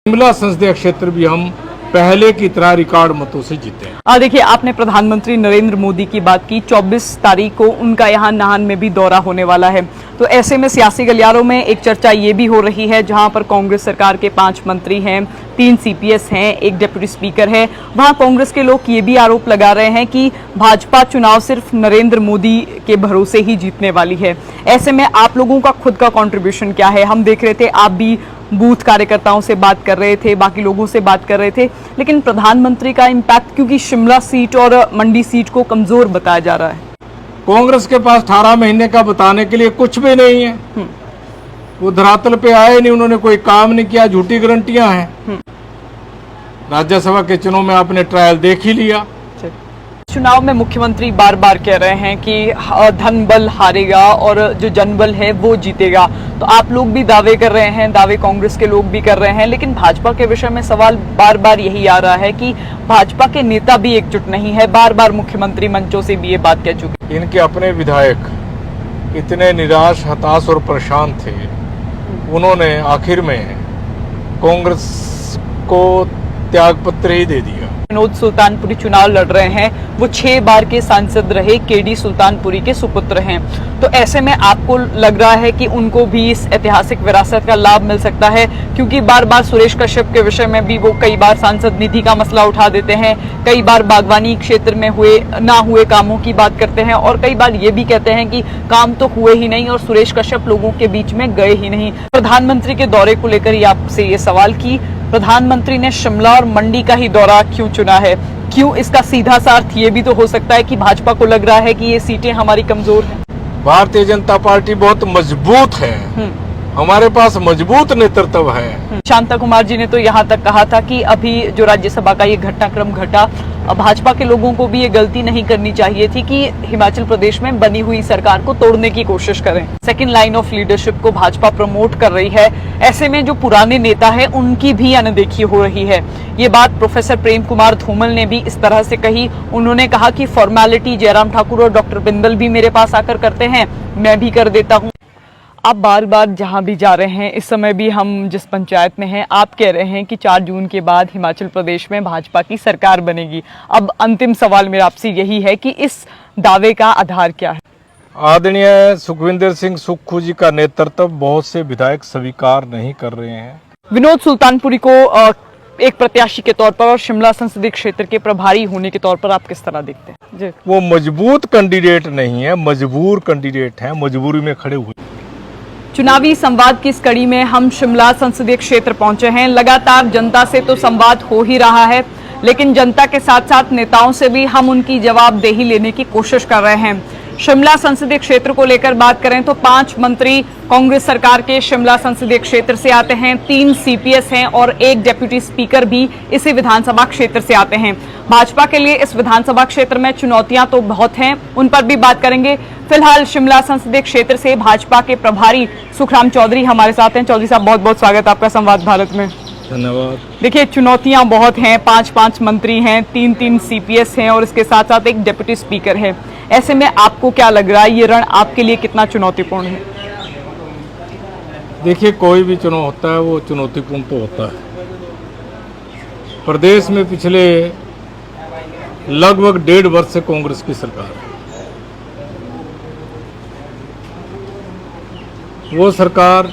शिमला संसदीय क्षेत्र भी हम पहले की तरह रिकॉर्ड मतों से जीते हैं। देखिए, आपने प्रधानमंत्री नरेंद्र मोदी की बात की। 24 तारीख को उनका यहाँ नाहन में भी दौरा होने वाला है, तो ऐसे में सियासी गलियारों में एक चर्चा ये भी हो रही है, जहां पर कांग्रेस सरकार के 5 मंत्री हैं, 3 सीपीएस हैं, एक डिप्टी स्पीकर है। वहां कांग्रेस के लोग ये भी आरोप लगा रहे हैं कि भाजपा चुनाव सिर्फ नरेंद्र मोदी के भरोसे ही जीतने वाली है। ऐसे में आप लोगों का खुद का कंट्रीब्यूशन क्या है? हम देख रहे थे आप भी बूथ कार्यकर्ताओं से बात कर रहे थे, बाकी लोगों से बात कर रहे थे, लेकिन प्रधानमंत्री का इम्पैक्ट क्योंकि शिमला सीट और मंडी सीट को कमजोर बताया जा रहा है। कांग्रेस के पास 18 महीने का बताने के लिए कुछ भी नहीं है। वो धरातल पे आए नहीं, उन्होंने कोई काम नहीं किया, झूठी गारंटियां हैं। राज्यसभा के चुनाव में आपने ट्रायल देख ही लिया। चुनाव में मुख्यमंत्री बार बार कह रहे हैं कि धन बल हारेगा और जो जनबल है वो जीतेगा, तो आप लोग भी दावे कर रहे हैं, दावे कांग्रेस के लोग भी कर रहे हैं, लेकिन भाजपा के विषय में सवाल बार बार यही आ रहा है कि भाजपा के नेता भी एकजुट नहीं है। बार बार मुख्यमंत्री मंचों से भी ये बात कह चुके। इनके अपने विधायक इतने निराश, हताश और परेशान थे, उन्होंने आखिर में कांग्रेस को त्याग पत्र ही दे दिया। विनोद सुल्तानपुरी चुनाव लड़ रहे हैं, वो 6 बार के सांसद रहे, केडी सुल्तानपुरी के सुपुत्र हैं, तो ऐसे में आपको लग रहा है कि उनको भी इस ऐतिहासिक विरासत का लाभ मिल सकता है? क्योंकि बार बार सुरेश कश्यप के विषय में भी वो कई बार सांसद निधि का मसला उठा देते हैं, कई बार बागवानी क्षेत्र में ना हुए कामों की बात करते हैं, और कई बार ये भी कहते हैं कि काम तो हुए ही नहीं और सुरेश कश्यप लोगों के बीच में गए ही नहीं। प्रधानमंत्री के दौरे को लेकर ही आपसे ये सवाल कि प्रधानमंत्री ने शिमला और मंडी का ही दौरा क्यों चुना है? क्यों? इसका सीधा सा अर्थ ये भी तो हो सकता है कि भाजपा को लग रहा है कि ये सीटें हमारी कमजोर हैं। भारतीय जनता पार्टी बहुत मजबूत है, हमारे पास मजबूत नेतृत्व है। शांता कुमार जी ने तो यहाँ तक कहा था कि अभी जो राज्यसभा का ये घटनाक्रम घटा, भाजपा के लोगों को भी ये गलती नहीं करनी चाहिए थी कि हिमाचल प्रदेश में बनी हुई सरकार को तोड़ने की कोशिश करें। सेकंड लाइन ऑफ लीडरशिप को भाजपा प्रमोट कर रही है, ऐसे में जो पुराने नेता है उनकी भी अनदेखी हो रही है। ये बात प्रोफेसर प्रेम कुमार धूमल ने भी इस तरह से कही। उन्होंने कहा कि फॉर्मेलिटी जयराम ठाकुर और डॉक्टर बिंदल भी मेरे पास आकर करते हैं, मैं भी कर देता हूँ। आप बार बार जहां भी जा रहे हैं, इस समय भी हम जिस पंचायत में हैं, आप कह रहे हैं कि 4 जून के बाद हिमाचल प्रदेश में भाजपा की सरकार बनेगी। अब अंतिम सवाल मेरा आपसे यही है कि इस दावे का आधार क्या है? आदरणीय सुखविंदर सिंह सुक्खू जी का नेतृत्व बहुत से विधायक स्वीकार नहीं कर रहे हैं। विनोद सुल्तानपुरी को एक प्रत्याशी के तौर पर और शिमला संसदीय क्षेत्र के प्रभारी होने के तौर पर आप किस तरह देखते हैं? जी। वो मजबूत कैंडिडेट नहीं है, मजबूर कैंडिडेट है, मजबूरी में खड़े हुए। चुनावी संवाद की इस कड़ी में हम शिमला संसदीय क्षेत्र पहुंचे हैं। लगातार जनता से तो संवाद हो ही रहा है, लेकिन जनता के साथ साथ नेताओं से भी हम उनकी जवाबदेही लेने की कोशिश कर रहे हैं। शिमला संसदीय क्षेत्र को लेकर बात करें तो 5 मंत्री कांग्रेस सरकार के शिमला संसदीय क्षेत्र से आते हैं, 3 सीपीएस हैं और एक डिप्टी स्पीकर भी इसी विधानसभा क्षेत्र से आते हैं। भाजपा के लिए इस विधानसभा क्षेत्र में चुनौतियां तो बहुत हैं, उन पर भी बात करेंगे। फिलहाल शिमला संसदीय क्षेत्र से भाजपा के प्रभारी सुखराम चौधरी हमारे साथ हैं। चौधरी साहब, बहुत बहुत स्वागत आपका संवाद भारत में। धन्यवाद। देखिए, चुनौतियां बहुत हैं, 5 मंत्री हैं, 3 सीपीएस हैं और इसके साथ साथ एक डिप्टी स्पीकर है। ऐसे में आपको क्या लग रहा है, ये रण आपके लिए कितना चुनौतीपूर्ण है? देखिए, कोई भी चुनाव होता है वो चुनौतीपूर्ण तो होता है। प्रदेश में पिछले लगभग 1.5 वर्ष से कांग्रेस की सरकार है। वो सरकार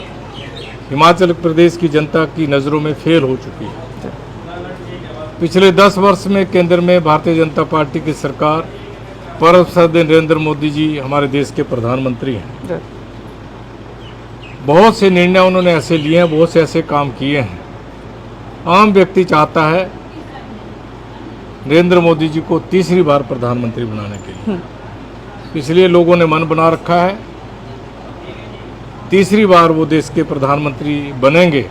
हिमाचल प्रदेश की जनता की नज़रों में फेल हो चुकी है। पिछले 10 वर्ष में केंद्र में भारतीय जनता पार्टी की सरकार, परम श्रद्धेय नरेंद्र मोदी जी हमारे देश के प्रधानमंत्री हैं। बहुत से निर्णय उन्होंने ऐसे लिए हैं, बहुत से ऐसे काम किए हैं। आम व्यक्ति चाहता है नरेंद्र मोदी जी को तीसरी बार प्रधानमंत्री बनाने के लिए, इसलिए लोगों ने मन बना रखा है तीसरी बार वो देश के प्रधानमंत्री बनेंगे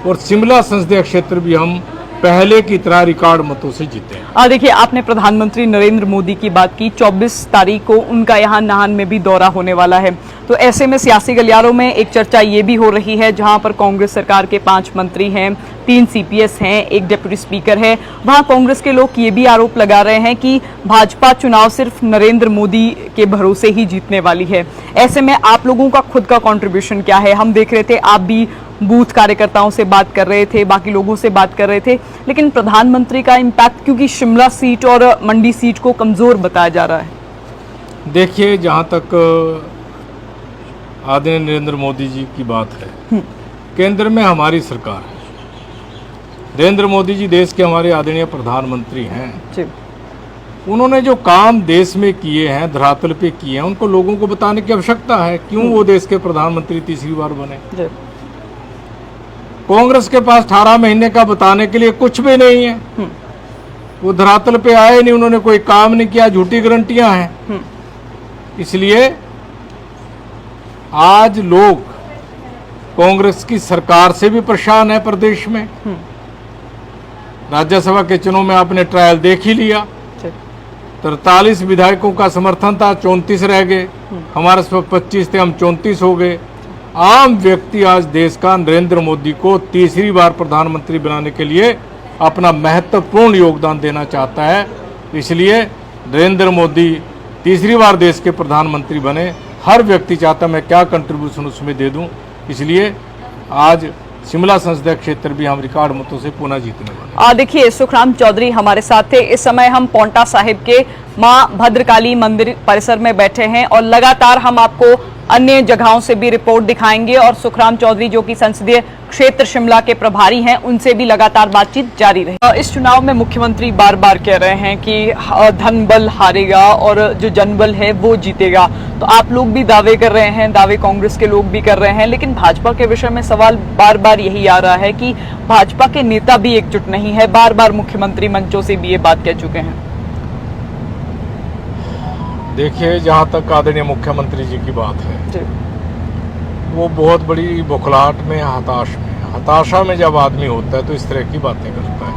और शिमला संसदीय क्षेत्र भी हम पहले की तरह रिकॉर्ड मतों से जीते हैं। देखिए, आपने प्रधानमंत्री नरेंद्र मोदी की बात की। 24 तारीख को उनका यहाँ नाहन में भी दौरा होने वाला है, तो ऐसे में सियासी गलियारों में एक चर्चा ये भी हो रही है, जहां पर कांग्रेस सरकार के 5 मंत्री हैं, 3 सीपीएस हैं, एक डिप्टी स्पीकर है, वहां कांग्रेस के लोग ये भी आरोप लगा रहे हैं कि भाजपा चुनाव सिर्फ नरेंद्र मोदी के भरोसे ही जीतने वाली है। ऐसे में आप लोगों का खुद का कंट्रीब्यूशन क्या है? हम देख रहे थे आप भी बूथ कार्यकर्ताओं से बात कर रहे थे, बाकी लोगों से बात कर रहे थे, लेकिन प्रधानमंत्री का इम्पैक्ट क्योंकि शिमला सीट और मंडी सीट को कमजोर बताया जा रहा है। देखिए, जहाँ तक आदरणीय नरेंद्र मोदी जी की बात है, केंद्र में हमारी सरकार है। नरेंद्र मोदी जी देश के हमारे आदरणीय प्रधानमंत्री हैं जी। उन्होंने जो काम देश में किए हैं, धरातल पे किए हैं, उनको लोगों को बताने की आवश्यकता है। क्यों वो देश के प्रधानमंत्री तीसरी बार बने? जी। कांग्रेस के पास 18 महीने का बताने के लिए कुछ भी नहीं है। वो धरातल पे आए नहीं, उन्होंने कोई काम नहीं किया, झूठी गारंटियां हैं। इसलिए आज लोग कांग्रेस की सरकार से भी परेशान है। प्रदेश में राज्यसभा के चुनाव में आपने ट्रायल देख ही लिया। 43 विधायकों का समर्थन था, 34 रह गए। हमारे 25 थे, हम 34 हो गए। आम व्यक्ति आज देश का नरेंद्र मोदी को तीसरी बार प्रधानमंत्री बनाने के लिए अपना महत्वपूर्ण योगदान देना चाहता है। इसलिए नरेंद्र मोदी तीसरी बार देश के प्रधानमंत्री बने। हर व्यक्ति चाहता मैं क्या कंट्रीब्यूशन उसमें दे दूं। इसलिए आज शिमला संसदीय क्षेत्र भी हम रिकॉर्ड मतों से पुनः जीतने वाले। देखिए, सुखराम चौधरी हमारे साथ थे। इस समय हम पौंटा साहिब के मां भद्रकाली मंदिर परिसर में बैठे हैं और लगातार हम आपको अन्य जगहों से भी रिपोर्ट दिखाएंगे और सुखराम चौधरी जो कि संसदीय क्षेत्र शिमला के प्रभारी हैं, उनसे भी लगातार बातचीत जारी रही। इस चुनाव में मुख्यमंत्री बार बार कह रहे हैं कि धन बल हारेगा और जो जनबल है वो जीतेगा। तो आप लोग भी दावे कर रहे हैं, दावे कांग्रेस के लोग भी कर रहे हैं, लेकिन भाजपा के विषय में सवाल बार बार यही आ रहा है कि भाजपा के नेता भी एकजुट नहीं है। बार बार मुख्यमंत्री मंचों से भी ये बात कह चुके हैं। देखिए, जहाँ तक आदरणीय मुख्यमंत्री जी की बात है जी। वो बहुत बड़ी बौखलाहट में, हताशा में जब आदमी होता है तो इस तरह की बातें करता है।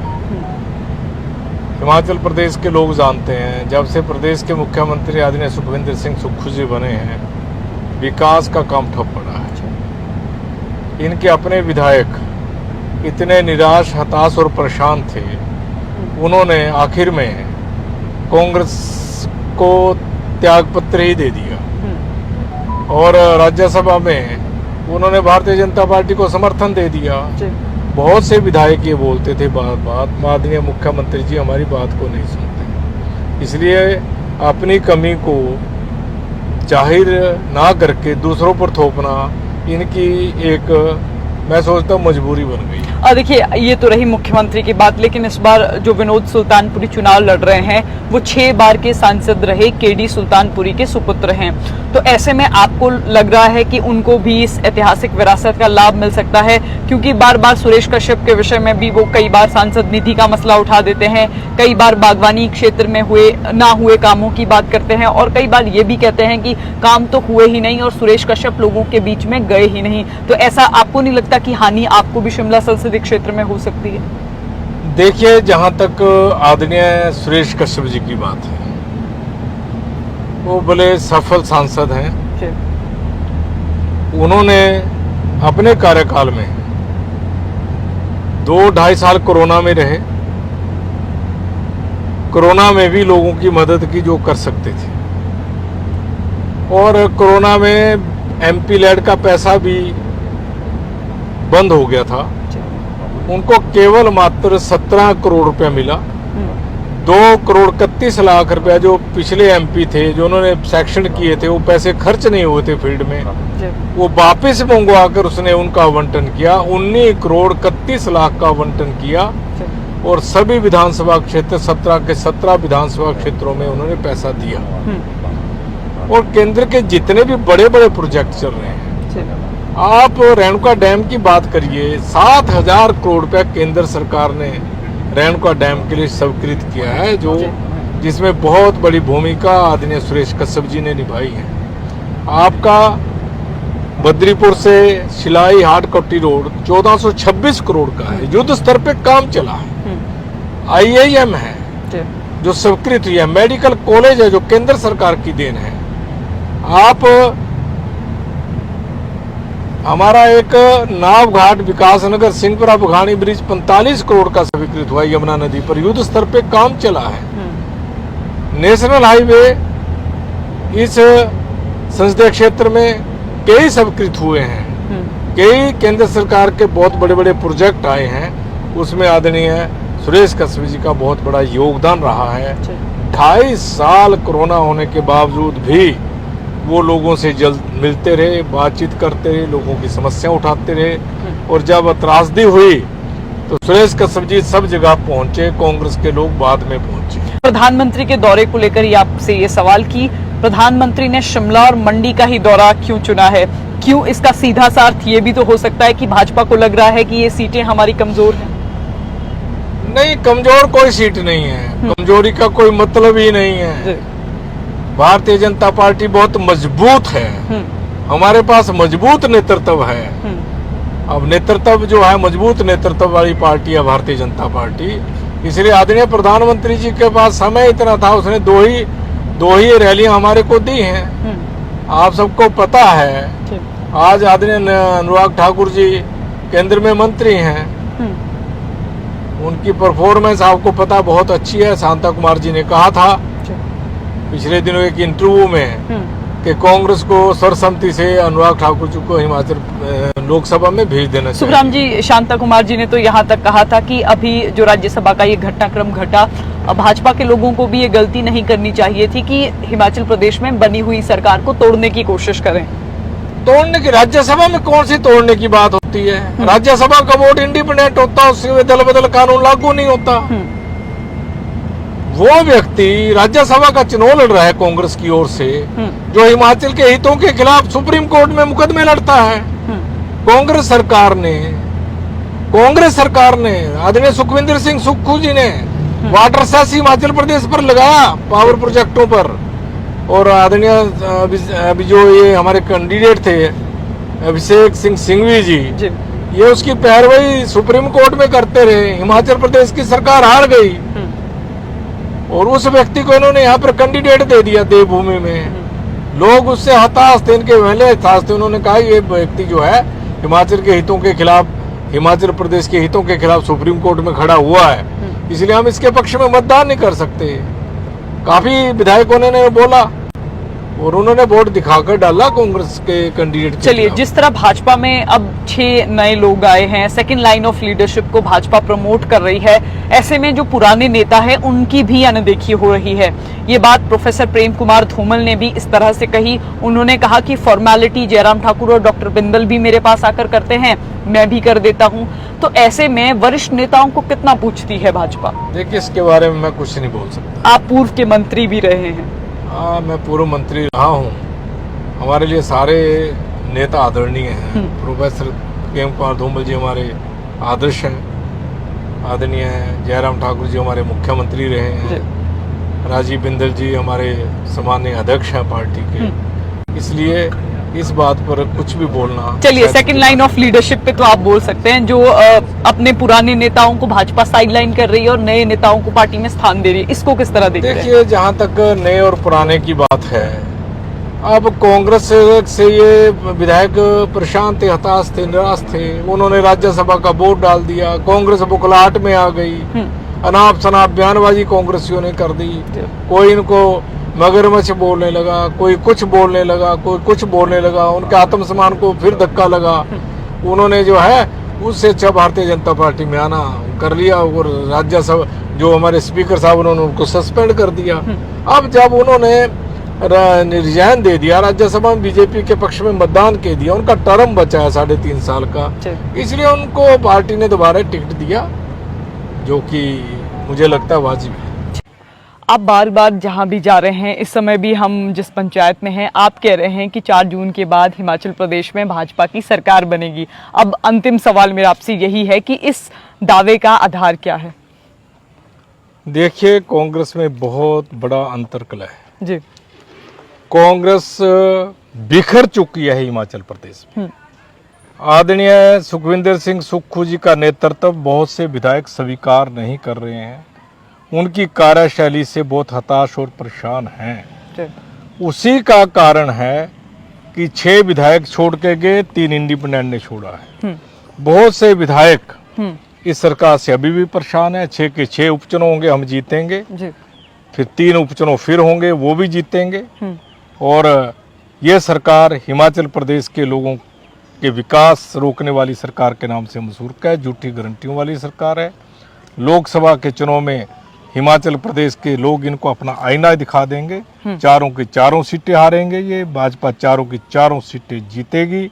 हिमाचल प्रदेश के लोग जानते हैं, जब से प्रदेश के मुख्यमंत्री आदरणीय सुखविंदर सिंह सुक्खू जी बने हैं, विकास का काम ठप पड़ा है। इनके अपने विधायक इतने निराश, हताश और परेशान थे, उन्होंने आखिर में कांग्रेस को त्यागपत्र ही दे दिया और राज्यसभा में उन्होंने भारतीय जनता पार्टी को समर्थन दे दिया। बहुत से विधायक ये बोलते थे बात माननीय मुख्यमंत्री जी हमारी बात को नहीं सुनते। इसलिए अपनी कमी को जाहिर ना करके दूसरों पर थोपना इनकी एक, मैं सोचता हूँ, मजबूरी बन गई। देखिए, ये तो रही मुख्यमंत्री की बात, लेकिन इस बार जो विनोद सुल्तानपुरी चुनाव लड़ रहे हैं वो 6 बार के सांसद रहे, केडी सुल्तानपुरी के सुपुत्र हैं। तो ऐसे में आपको लग रहा है कि उनको भी इस ऐतिहासिक विरासत का लाभ मिल सकता है? क्योंकि बार बार सुरेश कश्यप के विषय में भी वो कई बार सांसद निधि का मसला उठा देते हैं, कई बार बागवानी क्षेत्र में ना हुए कामों की बात करते हैं और कई बार ये भी कहते हैं कि काम तो हुए ही नहीं और सुरेश कश्यप लोगों के बीच में गए ही नहीं। तो ऐसा आपको नहीं लगता कि हानि आपको भी शिमला संसदीय क्षेत्र में हो सकती है? देखिए, जहाँ तक आदरणीय सुरेश कश्यप जी की बात है, वो बड़े सफल सांसद हैं। उन्होंने अपने कार्यकाल में 2-2.5 साल कोरोना में रहे। कोरोना में भी लोगों की मदद की जो कर सकते थे और कोरोना में एमपी लैड का पैसा भी बंद हो गया था। उनको केवल मात्र 17 करोड़ रुपया मिला। 2 करोड़ 31 लाख रुपया जो पिछले एमपी थे, जो उन्होंने सेक्शन किए थे, वो पैसे खर्च नहीं हुए थे फील्ड में, वो वापस मंगवा कर उसने उनका आवंटन किया। 19 करोड़ 31 लाख का आवंटन किया और सभी विधानसभा क्षेत्र 17 के 17 विधानसभा क्षेत्रों में उन्होंने पैसा दिया। और केंद्र के जितने भी बड़े बड़े प्रोजेक्ट चल रहे हैं, आप रेणुका डैम की बात करिए, 7,000 करोड़ रुपया केंद्र सरकार ने रेणुका डैम के लिए स्वीकृत किया है, जो जिसमें बहुत बड़ी भूमिका आदरणीय सुरेश कश्यप जी ने निभाई है। आपका बद्रीपुर से शिलाई हाटकोटी रोड 1426 करोड़ का है, युद्ध स्तर पे काम चला है। IIM है जो स्वीकृत हुई है, मेडिकल कॉलेज है जो केंद्र सरकार की देन है। आप हमारा एक नाव घाट विकासनगर सिंहपुरा बुघानी ब्रिज 45 करोड़ का स्वीकृत हुआ यमुना नदी पर, युद्ध स्तर पे काम चला है। नेशनल हाईवे इस संसदीय क्षेत्र में कई स्वीकृत हुए हैं, कई केंद्र सरकार के बहुत बड़े बड़े प्रोजेक्ट आए हैं, उसमें आदरणीय सुरेश कश्यप जी का बहुत बड़ा योगदान रहा है। 2.5 साल कोरोना होने के बावजूद भी वो लोगों से जल्द मिलते रहे, बातचीत करते रहे, लोगों की समस्या उठाते रहे, और जब त्रासदी हुई तो सुरेश कश्यप जी सब जगह पहुंचे, कांग्रेस के लोग बाद में पहुंचे। प्रधानमंत्री के दौरे को लेकर ही आपसे ये सवाल कि प्रधानमंत्री ने शिमला और मंडी का ही दौरा क्यों चुना है, क्यों? इसका सीधा सा अर्थ ये भी तो हो सकता है कि भाजपा को लग रहा है कि ये सीटें हमारी कमजोर हैं। नहीं, कमजोर कोई सीट नहीं है, कमजोरी का कोई मतलब ही नहीं है। भारतीय जनता पार्टी बहुत मजबूत है, हमारे पास मजबूत नेतृत्व है। अब नेतृत्व जो है, मजबूत नेतृत्व वाली पार्टी है भारतीय जनता पार्टी, इसलिए आदरणीय प्रधानमंत्री जी के पास समय इतना था, उसने दो ही रैलियां हमारे को दी हैं। आप सबको पता है, आज आदरणीय अनुराग ठाकुर जी केंद्र में मंत्री हैं, उनकी परफॉर्मेंस आपको पता बहुत अच्छी है। शांता कुमार जी ने कहा था पिछले दिनों एक इंटरव्यू में कि कांग्रेस को सर्वसम्मति से अनुराग ठाकुर जी को हिमाचल लोकसभा में भेज देना चाहिए। सुखराम जी, शांता कुमार जी ने तो यहाँ तक कहा था कि अभी जो राज्यसभा का ये घटनाक्रम घटा, भाजपा के लोगों को भी ये गलती नहीं करनी चाहिए थी कि हिमाचल प्रदेश में बनी हुई सरकार को तोड़ने की कोशिश करें। तोड़ने की, राज्यसभा में कौन सी तोड़ने की बात होती है? राज्यसभा का वोट इंडिपेंडेंट होता है, उसमें दल बदल कानून लागू नहीं होता। वो व्यक्ति राज्यसभा का चुनाव लड़ रहा है कांग्रेस की ओर से, जो हिमाचल के हितों के खिलाफ सुप्रीम कोर्ट में मुकदमे लड़ता है। कांग्रेस सरकार ने आदरणीय सुखविंदर सिंह सुक्खू जी ने वाटर सेस हिमाचल प्रदेश पर लगाया, पावर प्रोजेक्टों पर, और आदरणीय अभी जो ये हमारे कैंडिडेट थे अभिषेक सिंह सिंघवी जी, ये उसकी पैरवी सुप्रीम कोर्ट में करते रहे। हिमाचल प्रदेश की सरकार हार गई और उस व्यक्ति को इन्होंने यहाँ पर कैंडिडेट दे दिया देवभूमि में। लोग उससे हताश थे, इनके पहले हताश थे। उन्होंने कहा ये व्यक्ति जो है हिमाचल के हितों के खिलाफ, हिमाचल प्रदेश के हितों के खिलाफ सुप्रीम कोर्ट में खड़ा हुआ है, इसलिए हम इसके पक्ष में मतदान नहीं कर सकते। काफी विधायकों ने बोला और उन्होंने वोट दिखाकर डाला कांग्रेस के कैंडिडेट। चलिए, जिस तरह भाजपा में अब 6 नए लोग आए हैं, सेकंड लाइन ऑफ लीडरशिप को भाजपा प्रमोट कर रही है, ऐसे में जो पुराने नेता हैं उनकी भी अनदेखी हो रही है। ये बात प्रोफेसर प्रेम कुमार धूमल ने भी इस तरह से कही। उन्होंने कहा कि फॉर्मेलिटी जयराम ठाकुर और डॉक्टर बिंदल भी मेरे पास आकर करते हैं, मैं भी कर देता हूं। तो ऐसे में वरिष्ठ नेताओं को कितना पूछती है भाजपा? देखिए, इसके बारे में मैं कुछ नहीं बोल सकता। आप पूर्व के मंत्री भी रहे हैं। मैं पूर्व मंत्री रहा हूँ। हमारे लिए सारे नेता आदरणीय हैं। प्रोफेसर प्रेम कुमार धूमल जी हमारे आदर्श हैं, आदरणीय हैं। जयराम ठाकुर जी हमारे मुख्यमंत्री रहे हैं। राजीव बिंदल जी हमारे सामान्य अध्यक्ष हैं पार्टी के। इसलिए इस बात पर कुछ भी बोलना। चलिए, सेकंड लाइन ऑफ लीडरशिप पे तो आप बोल सकते हैं, जो अपने पुराने नेताओं को भाजपा साइडलाइन कर रही है और नए नेताओं को पार्टी में स्थान दे रही है, इसको किस तरह देखते हैं? देखिए, जहां तक नए और पुराने की बात है, अब कांग्रेस से ये विधायक प्रशांत हताश थे, निराश थे। उन्होंने राज्यसभा का वोट डाल दिया, कांग्रेस बुखलाहट में आ गई। अनाप शनाप बयानबाजी कांग्रेसियों ने कर दी। कोई इनको मगरमच्छ बोलने लगा, कोई कुछ बोलने लगा, कोई कुछ बोलने लगा। उनके आत्मसम्मान को फिर धक्का लगा। उन्होंने जो है उससे अच्छा भारतीय जनता पार्टी में आना कर लिया और राज्यसभा जो हमारे स्पीकर साहब उन्होंने उनको सस्पेंड कर दिया। अब जब उन्होंने रिजाइन दे दिया, राज्यसभा में बीजेपी के पक्ष में मतदान के दिया, उनका टर्म बचा है 3.5 साल का, इसलिए उनको पार्टी ने दोबारा टिकट दिया, जो कि मुझे लगता है वाजिब है। आप बार बार जहां भी जा रहे हैं, इस समय भी हम जिस पंचायत में हैं, आप कह रहे हैं कि 4 जून के बाद हिमाचल प्रदेश में भाजपा की सरकार बनेगी। अब अंतिम सवाल मेरा आपसे यही है कि इस दावे का आधार क्या है? देखिए, कांग्रेस में बहुत बड़ा अंतर्कलह है जी। कांग्रेस बिखर चुकी है हिमाचल प्रदेश में। आदरणीय सुखविंदर सिंह सुक्खू जी का नेतृत्व बहुत से विधायक स्वीकार नहीं कर रहे हैं। उनकी कार्यशैली से बहुत हताश और परेशान हैं। उसी का कारण है कि 6 विधायक छोड़ के गए, 3 इंडिपेंडेंट ने छोड़ा है। बहुत से विधायक इस सरकार से अभी भी परेशान है। 6 के 6 उपचुनाव होंगे, हम जीतेंगे। जी। फिर 3 उपचुनाव फिर होंगे, वो भी जीतेंगे। और ये सरकार हिमाचल प्रदेश के लोगों के विकास रोकने वाली सरकार के नाम से मशहूर है। झूठी गारंटियों वाली सरकार है। लोकसभा के चुनाव में हिमाचल प्रदेश के लोग इनको अपना आईना दिखा देंगे। 4 की 4 सीटें हारेंगे ये, भाजपा 4 की 4 सीटें जीतेगी।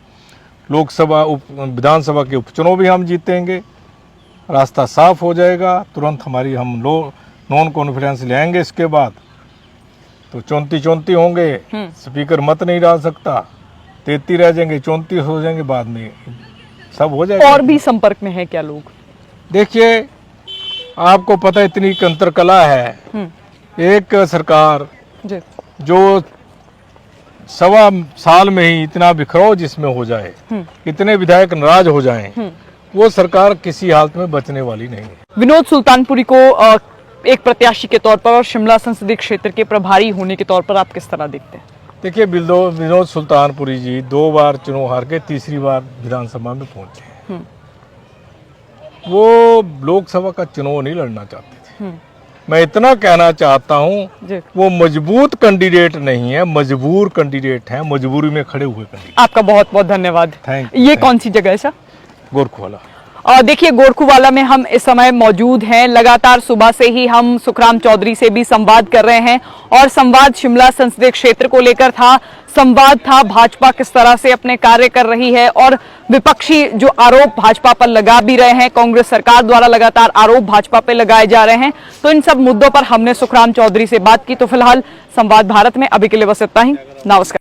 लोकसभा विधानसभा के उपचुनाव भी हम जीतेंगे। रास्ता साफ हो जाएगा। तुरंत हम नॉन कॉन्फिडेंस ले आएंगे। इसके बाद तो 34 होंगे, स्पीकर मत नहीं डाल सकता। 33 रह जाएंगे, 34 हो जाएंगे, बाद में सब हो जाएगा। और भी संपर्क में है क्या लोग? देखिए, आपको पता है इतनी कंतर कला है। एक सरकार जी। जो 1.25 साल में ही इतना बिखराव जिसमें हो जाए, इतने विधायक नाराज हो जाएं, वो सरकार किसी हालत में बचने वाली नहीं है। विनोद सुल्तानपुरी को एक प्रत्याशी के तौर पर और शिमला संसदीय क्षेत्र के प्रभारी होने के तौर पर आप किस तरह देखते हैं? देखिए, विनोद सुल्तानपुरी जी 2 बार चुनाव हार के तीसरी बार विधानसभा में पहुंचे हैं। वो लोकसभा का चुनाव नहीं लड़ना चाहते थे। मैं इतना कहना चाहता हूं, वो मजबूत कैंडिडेट नहीं है, मजबूर कैंडिडेट है, मजबूरी में खड़े हुए कैंडिडेट। आपका बहुत बहुत धन्यवाद। ये कौन सी जगह है सर? गोरखवाला। देखिए, गोरखुवाला में हम इस समय मौजूद हैं। लगातार सुबह से ही हम सुखराम चौधरी से भी संवाद कर रहे हैं और संवाद शिमला संसदीय क्षेत्र को लेकर था। संवाद था भाजपा किस तरह से अपने कार्य कर रही है और विपक्षी जो आरोप भाजपा पर लगा भी रहे हैं, कांग्रेस सरकार द्वारा लगातार आरोप भाजपा पर लगाए जा रहे हैं। तो इन सब मुद्दों पर हमने सुखराम चौधरी से बात की। तो फिलहाल संवाद भारत में अभी के लिए बस इतना ही। नमस्कार।